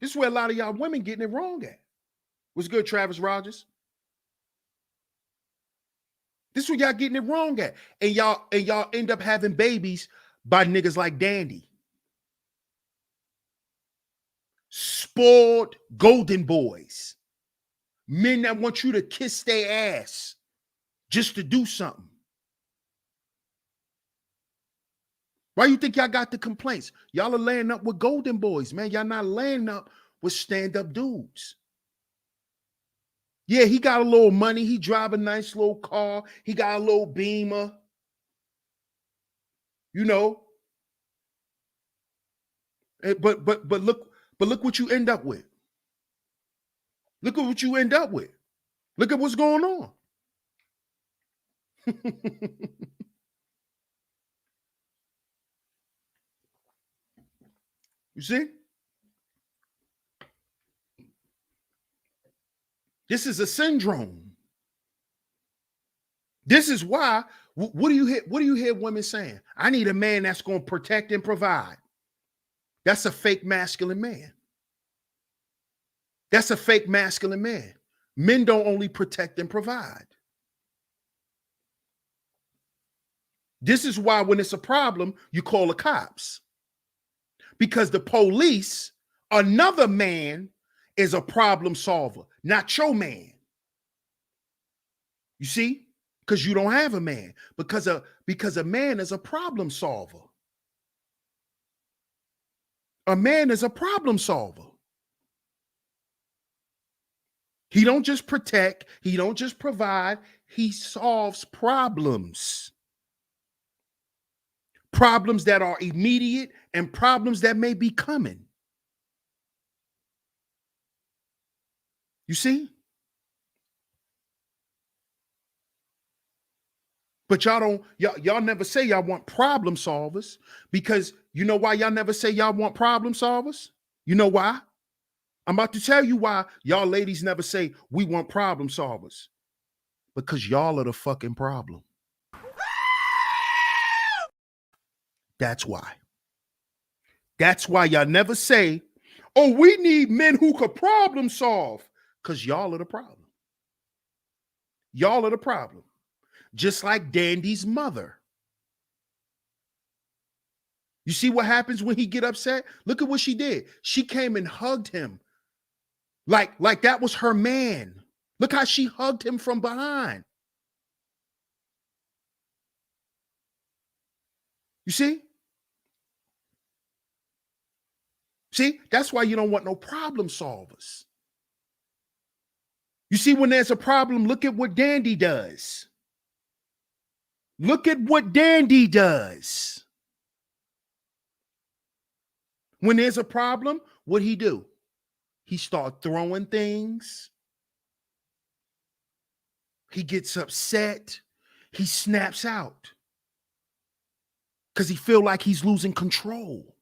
This is where a lot of y'all women getting it wrong at. What's good, Travis Rogers? This is where y'all getting it wrong at. And y'all end up having babies by niggas like Dandy. Spoiled golden boys. Men that want you to kiss their ass just to do something. Why you think y'all got the complaints? Y'all are laying up with golden boys, man. Y'all not laying up with stand-up dudes. Yeah, he got a little money. He drive a nice little car. He got a little Beamer. You know. But look what you end up with. Look at what you end up with. Look at what's going on. You see? This is a syndrome. This is why, what do you hear women saying? I need a man that's going to protect and provide. That's a fake masculine man. That's a fake masculine man. Men don't only protect and provide. This is why when it's a problem, you call the cops. Because the police, another man, is a problem solver, not your man. You see? Because you don't have a man. Because a man is a problem solver. A man is a problem solver. He don't just protect, he don't just provide, he solves problems. Problems that are immediate and problems that may be coming. You see? But y'all never say y'all want problem solvers, because you know why y'all never say y'all want problem solvers? You know why? I'm about to tell you why y'all ladies never say we want problem solvers. Because y'all are the fucking problem. That's why. That's why y'all never say, oh, we need men who could problem solve. Because y'all are the problem. Y'all are the problem. Just like Dandy's mother. You see what happens when he get upset? Look at what she did. She came and hugged him. Like that was her man. Look how she hugged him from behind. You see? See, that's why you don't want no problem solvers. You see, when there's a problem, look at what Dandy does. Look at what Dandy does. When there's a problem, what'd he do? He start throwing things. He gets upset. He snaps out. Because he feel like he's losing control.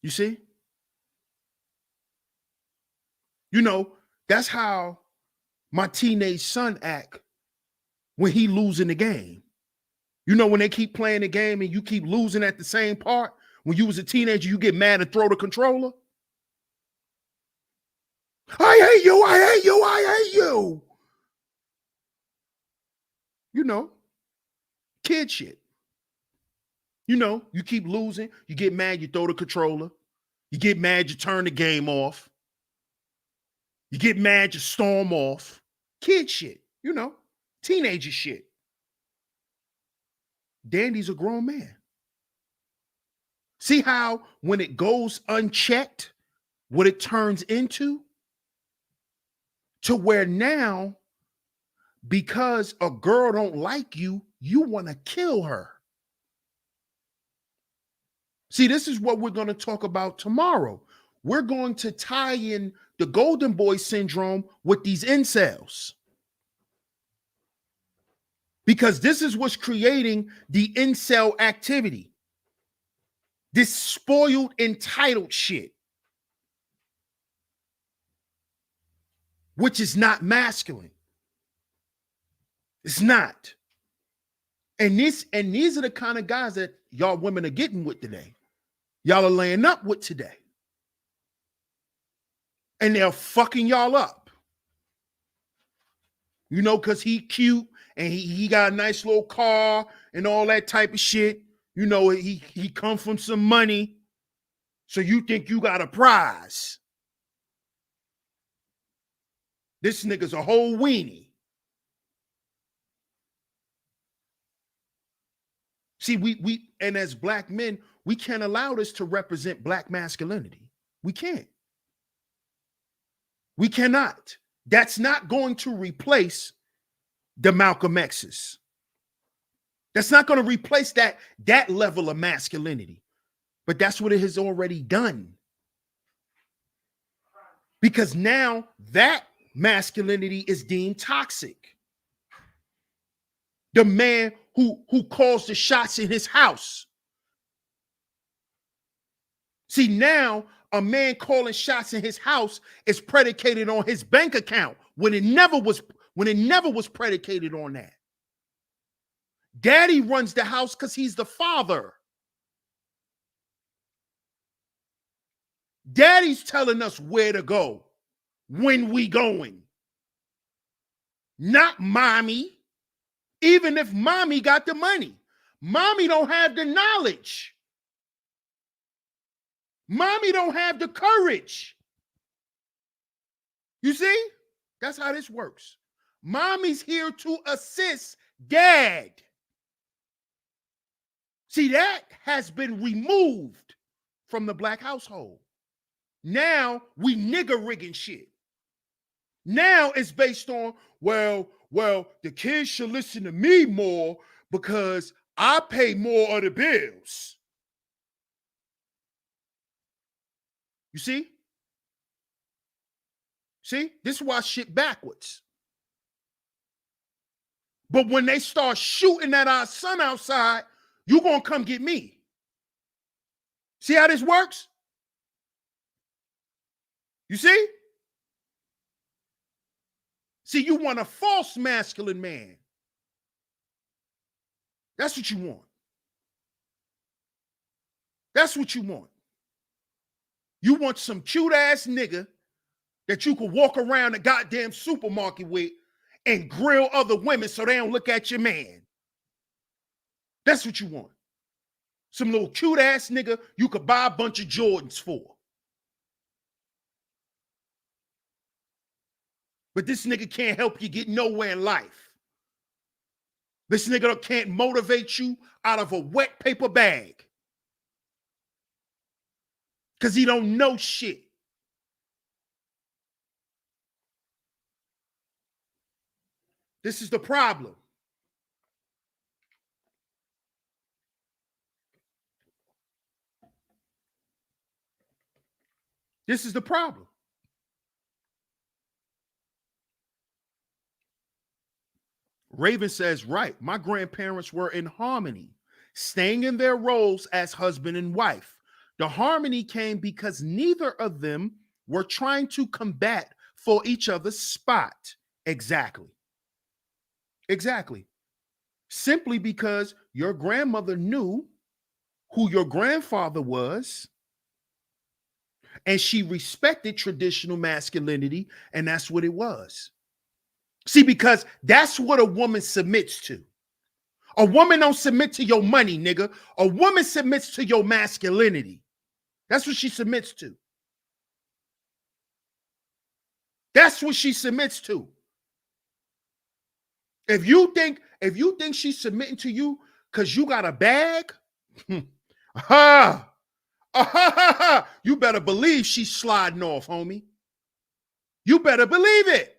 You see? You know, that's how my teenage son act when he losing the game. You know, when they keep playing the game and you keep losing at the same part, when you was a teenager, you get mad and throw the controller. I hate you, I hate you, I hate you. You know, kid shit. You know, you keep losing, you get mad, you throw the controller. You get mad, you turn the game off. You get mad, you storm off. Kid shit, you know, teenager shit. Dandy's a grown man. See how when it goes unchecked, what it turns into? To where now, because a girl don't like you, you want to kill her. See, this is what we're going to talk about tomorrow. We're going to tie in the golden boy syndrome with these incels. Because this is what's creating the incel activity. This spoiled, entitled shit. Which is not masculine. It's not. And these are the kind of guys that y'all women are getting with today. Y'all are laying up with today. And they're fucking y'all up. You know, because he cute and he got a nice little car and all that type of shit. You know, he come from some money. So you think you got a prize. This nigga's a whole weenie. See, we and as black men, we can't allow this to represent black masculinity. We can't. We cannot. That's not going to replace the Malcolm X's. That's not going to replace that level of masculinity. But that's what it has already done. Because now that masculinity is deemed toxic. The man who calls the shots in his house. See, now a man calling shots in his house is predicated on his bank account when it never was predicated on that. Daddy runs the house because he's the father. Daddy's telling us where to go, when we going. Not mommy. Even if mommy got the money, mommy don't have the knowledge. Mommy don't have the courage. You see? That's how this works. Mommy's here to assist dad. See, that has been removed from the black household. Now we nigger rigging shit. Now it's based on, well, the kids should listen to me more because I pay more of the bills. You see? See? This is why shit backwards. But when they start shooting at our son outside, you gonna come get me. See how this works? You see? See, you want a false masculine man. That's what you want. That's what you want. You want some cute ass nigga that you could walk around the goddamn supermarket with and grill other women so they don't look at your man. That's what you want. Some little cute ass nigga you could buy a bunch of Jordans for. But this nigga can't help you get nowhere in life. This nigga can't motivate you out of a wet paper bag. Because he don't know shit. This is the problem. This is the problem. Raven says, right, my grandparents were in harmony, staying in their roles as husband and wife. The harmony came because neither of them were trying to combat for each other's spot. Exactly. Exactly. Simply because your grandmother knew who your grandfather was, and she respected traditional masculinity, and that's what it was. See, because that's what a woman submits to. A woman don't submit to your money, nigga. A woman submits to your masculinity. That's what she submits to. That's what she submits to. If you think she's submitting to you because you got a bag, you better believe she's sliding off, homie. You better believe it.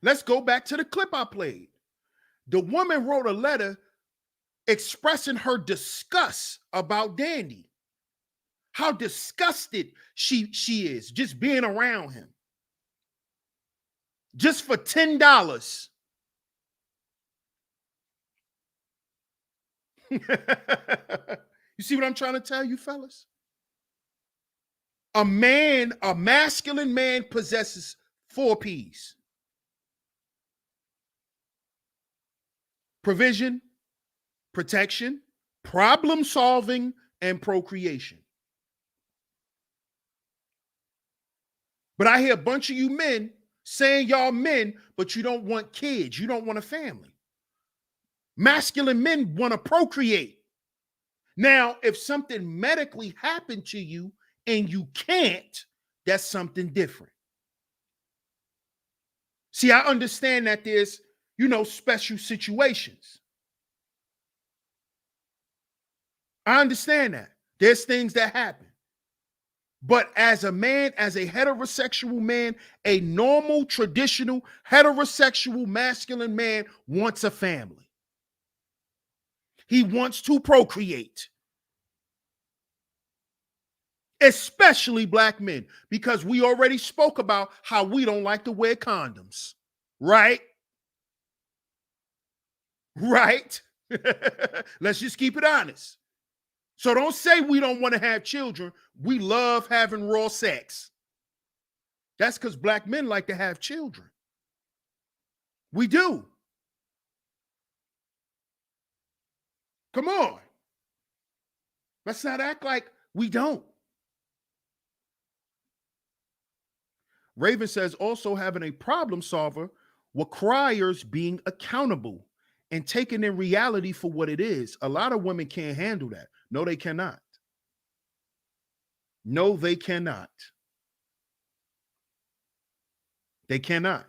Let's go back to the clip I played. The woman wrote a letter expressing her disgust about Dandy. How disgusted she is just being around him. Just for $10. You see what I'm trying to tell you, fellas? A masculine man possesses 4 P's. Provision, protection, problem solving, and procreation. But I hear a bunch of you men saying y'all men, but you don't want kids. You don't want a family. Masculine men want to procreate. Now, if something medically happened to you and you can't, that's something different. See, I understand that there's, special situations. I understand that. There's things that happen. But as a man, as a heterosexual man, a normal, traditional, heterosexual, masculine man wants a family. He wants to procreate. Especially black men, because we already spoke about how we don't like to wear condoms. Right? Right? Let's just keep it honest. So don't say we don't want to have children. We love having raw sex. That's because black men like to have children. We do. Come on. Let's not act like we don't. Raven says also having a problem solver requires being accountable and taking in reality for what it is. A lot of women can't handle that. No, they cannot. No, they cannot. They cannot.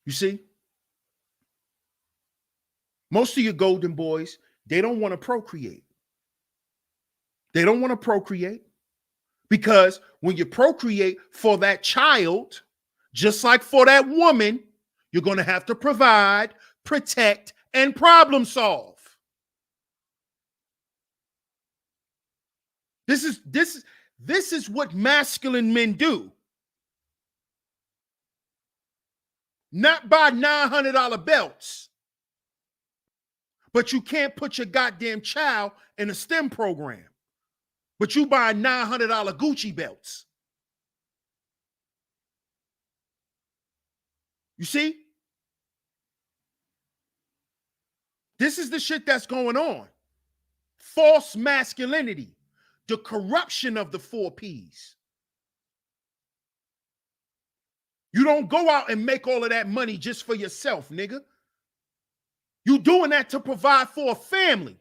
You see? Most of your golden boys, they don't want to procreate. They don't want to procreate because when you procreate for that child, just like for that woman, you're going to have to provide, protect, and problem solve. This is what masculine men do. Not buy $900 belts, but you can't put your goddamn child in a STEM program. But you buy $900 Gucci belts. You see? This is the shit that's going on. False masculinity, the corruption of the 4P's. You don't go out and make all of that money just for yourself, nigga. You doing that to provide for a family.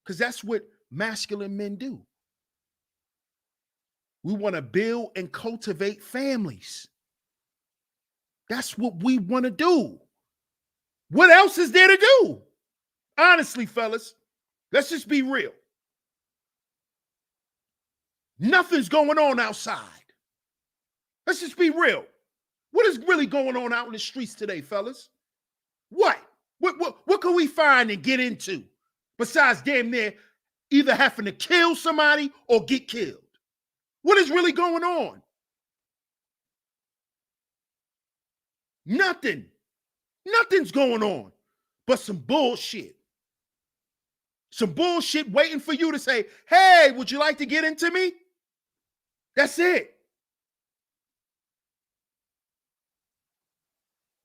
Because that's what masculine men do. We want to build and cultivate families. That's what we want to do. What else is there to do? Honestly, fellas, let's just be real. Nothing's going on outside. Let's just be real. What is really going on out in the streets today, fellas? What can we find and get into besides damn near either having to kill somebody or get killed? What is really going on? Nothing. Nothing's going on but some bullshit. Some bullshit waiting for you to say, hey, would you like to get into me? That's it.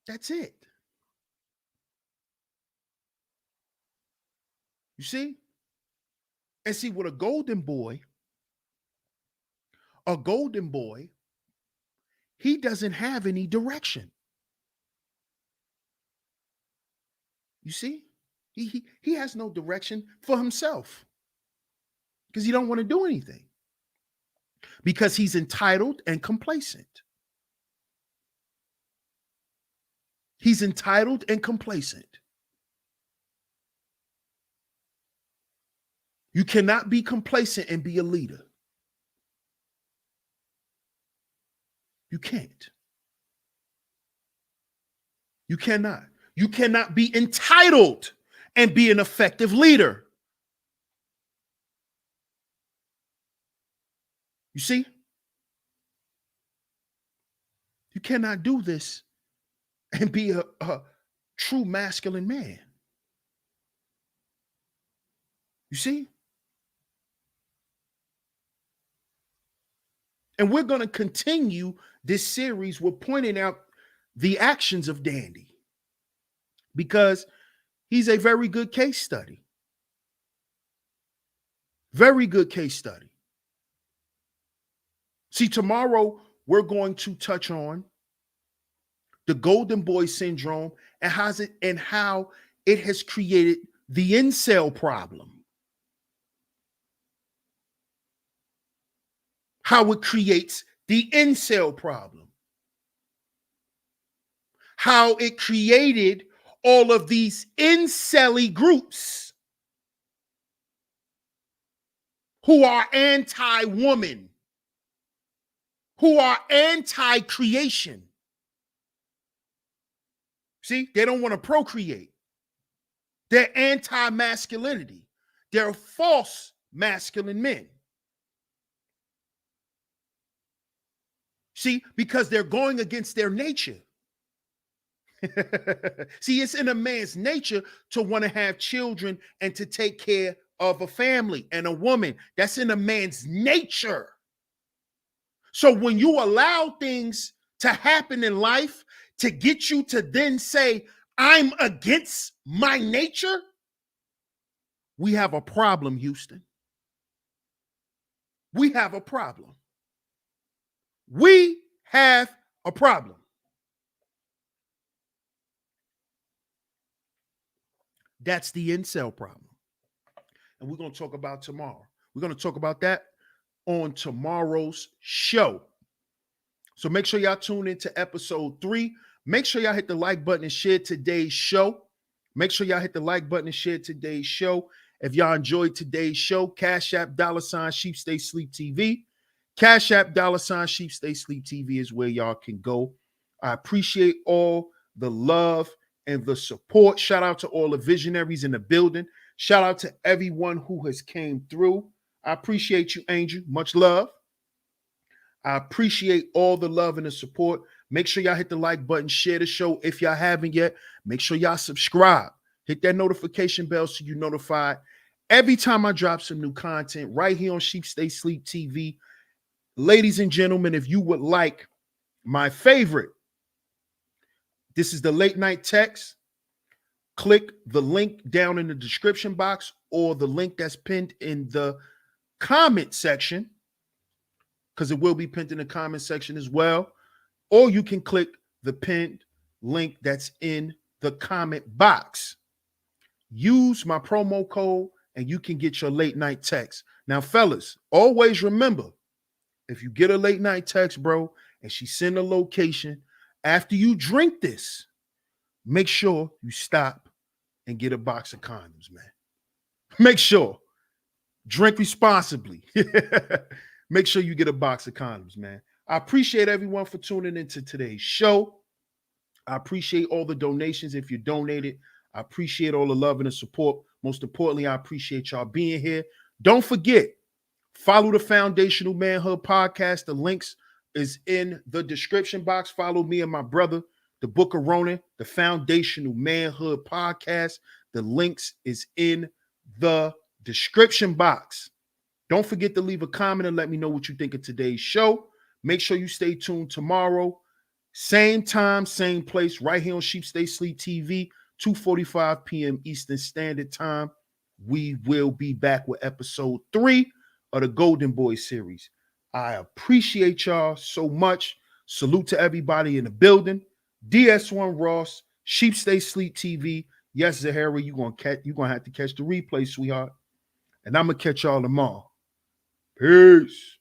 That's it. You see? And see, with a golden boy, he doesn't have any direction. You see? He has no direction for himself because he don't want to do anything because he's entitled and complacent. He's entitled and complacent. You cannot be complacent and be a leader. You can't. You cannot. You cannot be entitled and be an effective leader. You see? You cannot do this and be a true masculine man. You see? And we're going to continue this series. We're pointing out the actions of Dandy because he's a very good case study. Very good case study. See, tomorrow we're going to touch on the golden boy syndrome and how it has created the incel problem. How it creates the incel problem. How it created all of these incel-y groups who are anti-woman, who are anti-creation. See, they don't want to procreate. They're anti-masculinity. They're false masculine men. See, because they're going against their nature. See, it's in a man's nature to want to have children and to take care of a family and a woman. That's in a man's nature. So when you allow things to happen in life to get you to then say, I'm against my nature, we have a problem, Houston. We have a problem. We have a problem. That's the incel problem. And we're going to talk about tomorrow. We're going to talk about that on tomorrow's show. So make sure y'all tune into episode 3 Make sure y'all hit the like button and share today's show. Make sure y'all hit the like button and share today's show. If y'all enjoyed today's show, Cash App $SheepStaySleepTV. Cash App $SheepStaySleepTV is where y'all can go. I appreciate all the love and the support. Shout out to all the visionaries in the building. Shout out to everyone who has came through. I appreciate you, Angel. Much love. I appreciate all the love and the support. Make sure y'all hit the like button, share the show if y'all haven't yet. Make sure y'all subscribe. Hit that notification bell so you're notified every time I drop some new content right here on Sheep Stay Sleep TV. Ladies and gentlemen, if you would like my favorite, this is the late night text. Click the link down in the description box or the link that's pinned in the comment section, because it will be pinned in the comment section as well. Or you can click the pinned link that's in the comment box. Use my promo code and you can get your late night text. Now, fellas, always remember, if you get a late night text, bro, and she send a location, after you drink this, make sure you stop and get a box of condoms, man. Make sure. Drink responsibly. Make sure you get a box of condoms, man. I appreciate everyone for tuning into today's show. I appreciate all the donations if you donated. I appreciate all the love and the support. Most importantly, I appreciate y'all being here. Don't forget, follow the Foundational Manhood Podcast. The links is in the description box. Follow me and my brother, the Book of Ronan, the Foundational Manhood Podcast. The links is in the description box. Don't forget to leave a comment and let me know what you think of today's show. Make sure you stay tuned tomorrow. Same time, same place, right here on Sheep Stay Sleep TV, 2:45 p.m. Eastern Standard Time. We will be back with episode 3 of the Golden Boy series. I appreciate y'all so much. Salute to everybody in the building. DS1 Ross, Sheep Stay Sleep TV. Yes, Zahara, you're gonna have to catch the replay, sweetheart. And I'm gonna catch y'all tomorrow. Peace.